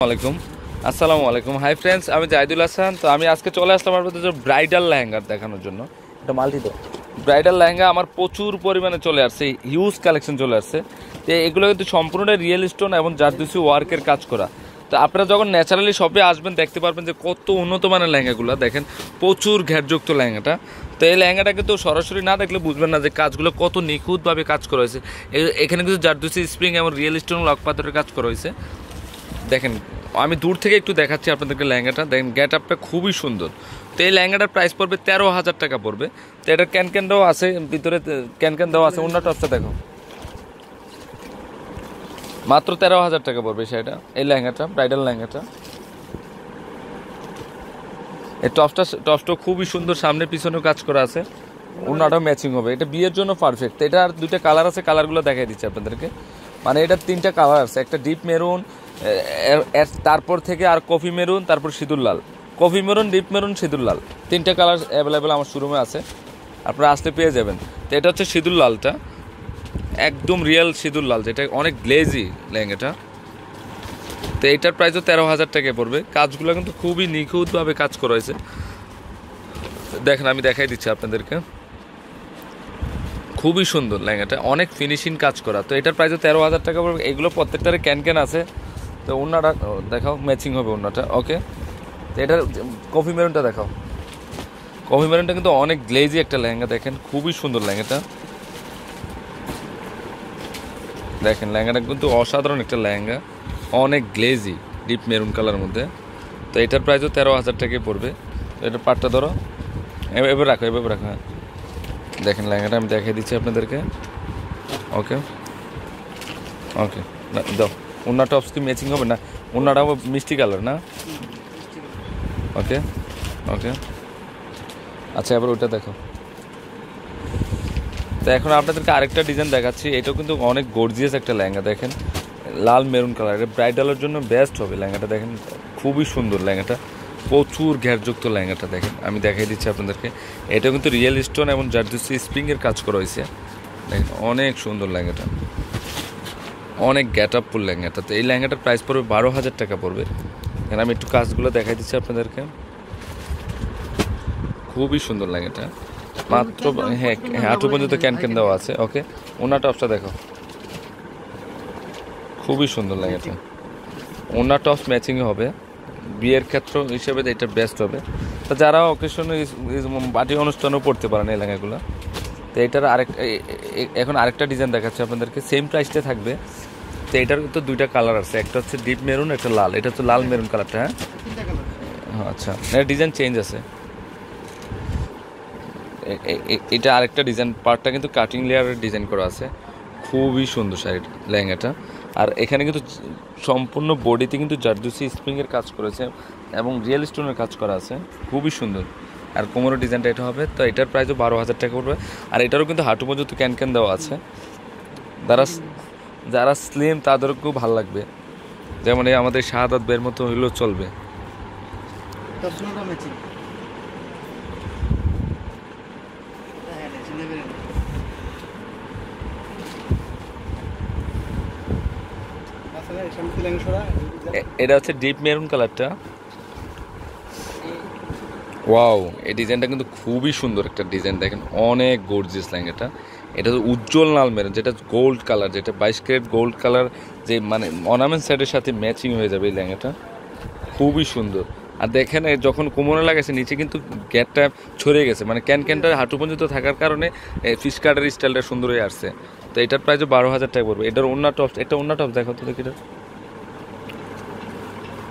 আলাইকুম আসসালামু আলাইকুম হাই ফ্রেন্ডস, আমি জাহিদুল হাসান। তো আমি আজকে চলে আসলাম আপনাদের ব্রাইডাল লেহেঙ্গা দেখানোর জন্য। এটা মাল্টি তো ব্রাইডাল লেহেঙ্গা আমার প্রচুর পরিমাণে চলে আসছে, হিউজ কালেকশন চলে আসছে। তো এগুলো কিন্তু সম্পূর্ণটাই রিয়েল স্টোন এবং জারদুসি ওয়ার্কের কাজ করা। তো আপনারা যখন ন্যাচারালি শপে আসবেন দেখতে পারবেন যে কত উন্নত মানের লেহেঙ্গাগুলো দেখেন, প্রচুর ঘেরযুক্ত লেহেঙ্গাটা। তো এই লেহেঙ্গাটা কিন্তু সরাসরি না দেখলে বুঝবেন না যে কাজগুলো কত নিখুঁতভাবে কাজ করা হয়েছে। এখানে কিন্তু জারদুসি স্প্রিং এবং রিয়েল স্টোন লক পাথরের কাজ করা হয়েছে। দেখেন আমি দূর থেকে একটু দেখাচ্ছি আপনাদেরকে লেহেঙ্গাটা, দেখেন গেট আপটা খুবই সুন্দর। তো এই লেহেঙ্গাটার প্রাইস পড়বে 13,000 টাকা পড়বে। তো এটার ক্যান দেওয়া আছে, ভিতরে ক্যান দেওয়া আছে। অন্য টপসটা দেখো, মাত্র 13,000 টাকা পড়বে সেটা। এই লেহেঙ্গাটা ব্রাইডাল লেহেঙ্গাটা, এই টপসটা খুবই সুন্দর, সামনে পিছনেও কাজ করা আছে, অন্যটাও ম্যাচিং হবে। এটা বিয়ের জন্য পারফেক্ট। এটা আর দুইটা কালার আছে, কালারগুলো দেখাই দিচ্ছি আপনাদেরকে। মানে এটার তিনটা কালার আছে, একটা ডিপ মেরুন, তারপর থেকে আর কফি মেরুন, তারপর সিঁদুর লাল। কফি মেরুন, ডিপ মেরুন, সিঁদুর লাল, তিনটা কালার অ্যাভেলেবেল আমার শোরুমে আছে, আপনারা আসলে পেয়ে যাবেন। তো এটা হচ্ছে সিঁদুর লালটা, একদম রিয়েল সিঁদুর লাল, যেটা অনেক গ্লেজি লেহেঙ্গাটা। তো এইটার প্রাইসও 13,000 টাকায় পড়বে। কাজগুলো কিন্তু খুবই নিখুঁতভাবে কাজ করা হয়েছে, দেখেন আমি দেখাই দিচ্ছি আপনাদেরকে। খুবই সুন্দর লেহেঙ্গাটা, অনেক ফিনিশিং কাজ করা। তো এটার প্রাইসও 13,000 টাকা পড়বে। এগুলো প্রত্যেকটারে ক্যান আছে। তো ওনাটা দেখাও, ম্যাচিং হবে ওনাটা। ওকে, তো এটার কফি মেরুনটা দেখাও। কফি মেরুনটা কিন্তু অনেক গ্লেজি একটা লেহেঙ্গা, দেখেন খুবই সুন্দর লেহেঙ্গাটা। দেখেন লেহেঙ্গাটা কিন্তু অসাধারণ একটা লেহেঙ্গা, অনেক গ্লেজি ডিপ মেরুন কালারের মধ্যে। তো এটার প্রাইসও 13,000 টাকায় পড়বে। তো এটার পাটটা ধরো, এবার রাখো, এভাবে রাখো। হ্যাঁ, দেখেন লেহেঙ্গাটা আমি দেখিয়ে দিচ্ছি আপনাদেরকে। ওকে ওকে, দাও। ওনার টপস কি ম্যাচিং হবে না? ওনাটাও মিষ্টি কালার না? ওকে ওকে, আচ্ছা এবার ওইটা দেখো। তো এখন আপনাদেরকে আরেকটা ডিজাইন দেখাচ্ছি। এটাও কিন্তু অনেক গর্জিয়াস একটা লেহেঙ্গা, দেখেন লাল মেরুন কালার। এটা ব্রাইডালের জন্য বেস্ট হবে লেহেঙ্গাটা। দেখেন খুবই সুন্দর লেহেঙ্গাটা, প্রচুর ঘেরযুক্ত লেহেঙ্গাটা। দেখেন আমি দেখাই দিচ্ছি আপনাদেরকে। এটা কিন্তু রিয়েল স্টোন এবং জারদুসি স্প্রিংয়ের কাজ করা হয়েছে। দেখেন অনেক সুন্দর লেহেঙ্গাটা, অনেক গেট আপ ফুল লেহেঙ্গাটা। তো এই লেহেঙ্গাটার প্রাইস পড়বে 12,000 টাকা পড়বে। এখানে আমি একটু কাজগুলো দেখাই দিচ্ছি আপনাদেরকে। খুবই সুন্দর লেহেঙ্গাটা, মাত্র হ্যাঁ হাঁটু পর্যন্ত ক্যান দেওয়া আছে। ওকে, ওনার টপসটা দেখো, খুবই সুন্দর লেহেঙ্গাটা। ওনার টপস ম্যাচিং হবে, বিয়ের ক্ষেত্র হিসেবে এটা বেস্ট হবে। তো যারা অকেশনে পার্টি অনুষ্ঠানেও পড়তে পারেন এই লেহেঙ্গাগুলো। তো এটার এখন আরেকটা ডিজাইন দেখাচ্ছে আপনাদেরকে, সেম প্রাইসটা থাকবে। তো এটার তো দুইটা কালার আছে, একটা হচ্ছে ডিপ মেরুন, একটা লাল। এটা হচ্ছে লাল মেরুন কালারটা। হ্যাঁ আচ্ছা, এটা ডিজাইন চেঞ্জ আছে। এটা আরেকটা ডিজাইন, পার্টটা কিন্তু কাটিং লেয়ারের ডিজাইন করা আছে। খুবই সুন্দর শাড়ি লেহেঙ্গাটা। আর এখানে কিন্তু সম্পূর্ণ বডিতে কিন্তু জারদুসি স্প্রিংয়ের কাজ করেছে এবং রিয়েল স্টোনের কাজ করা আছে, খুবই সুন্দর। আর কোমরের ডিজাইনটা এটা হবে। তো এটার প্রাইসও 12,000 টাকা পড়বে। আর এটারও কিন্তু হাঁটু পর্যন্ত ক্যান দেওয়া আছে। যারা স্লিম তাদেরও খুব ভালো লাগবে, যেমন এই আমাদের শাহাদাত বের মতো হইলেও চলবে। এটা হচ্ছে ডিপ মেরুন কালারটা। ওয়াও, এই ডিজাইনটা কিন্তু খুবই সুন্দর একটা ডিজাইন, দেখেন অনেক গর্জিয়াস লেহেঙ্গাটা। এটা হচ্ছে উজ্জ্বল লাল মেরুন, যেটা গোল্ড কালার, যেটা 22 ক্যারেট গোল্ড কালার, যে মানে অর্নামেন্ট সেটের সাথে ম্যাচিং হয়ে যাবে এই লেহেঙ্গাটা, খুবই সুন্দর। আর দেখেন যখন কোমরে লাগাইছে নিচে কিন্তু গ্যাটটা ছড়িয়ে গেছে, মানে ক্যানটা হাঁটু পর্যন্ত থাকার কারণে ফিশ কাটের স্টাইলটা সুন্দর হয়ে আসছে। তো এটার প্রাইসও 12,000 টাকা পড়বে। এটার অন্য টপস, একটা অন্য টপস দেখো তো দেখি, এটা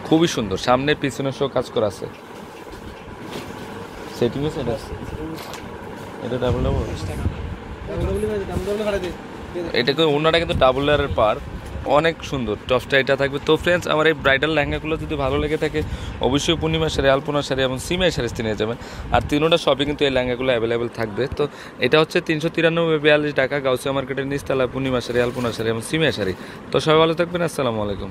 খুবই সুন্দর, সামনে পিছনে সব কাজ করা আছে। সেটিং আছে এটা ডাবল এটা ওনাটা কিন্তু ডাবল লেয়ারের পার, অনেক সুন্দর টপসটা এটা থাকবে। তো ফ্রেন্ডস, আমার এই ব্রাইডাল লেহেঙ্গাগুলো যদি ভালো লেগে থাকে অবশ্যই পূর্ণিমা শাড়ি, আলপনা শাড়ি এবং সিমাই শাড়ি নিয়ে যাবেন। আর তিনোটা শপে কিন্তু এই লেহেঙ্গাগুলো অ্যাভেলেবেল থাকবে। তো এটা হচ্ছে 393-42 টাকা, গাউসিয়া মার্কেটের নিচতলা, পূর্ণিমা শাড়ি, আলপনা শাড়ি এবং সিমাই শাড়ি। তো সবাই ভালো থাকবেন, আসসালামু আলাইকুম।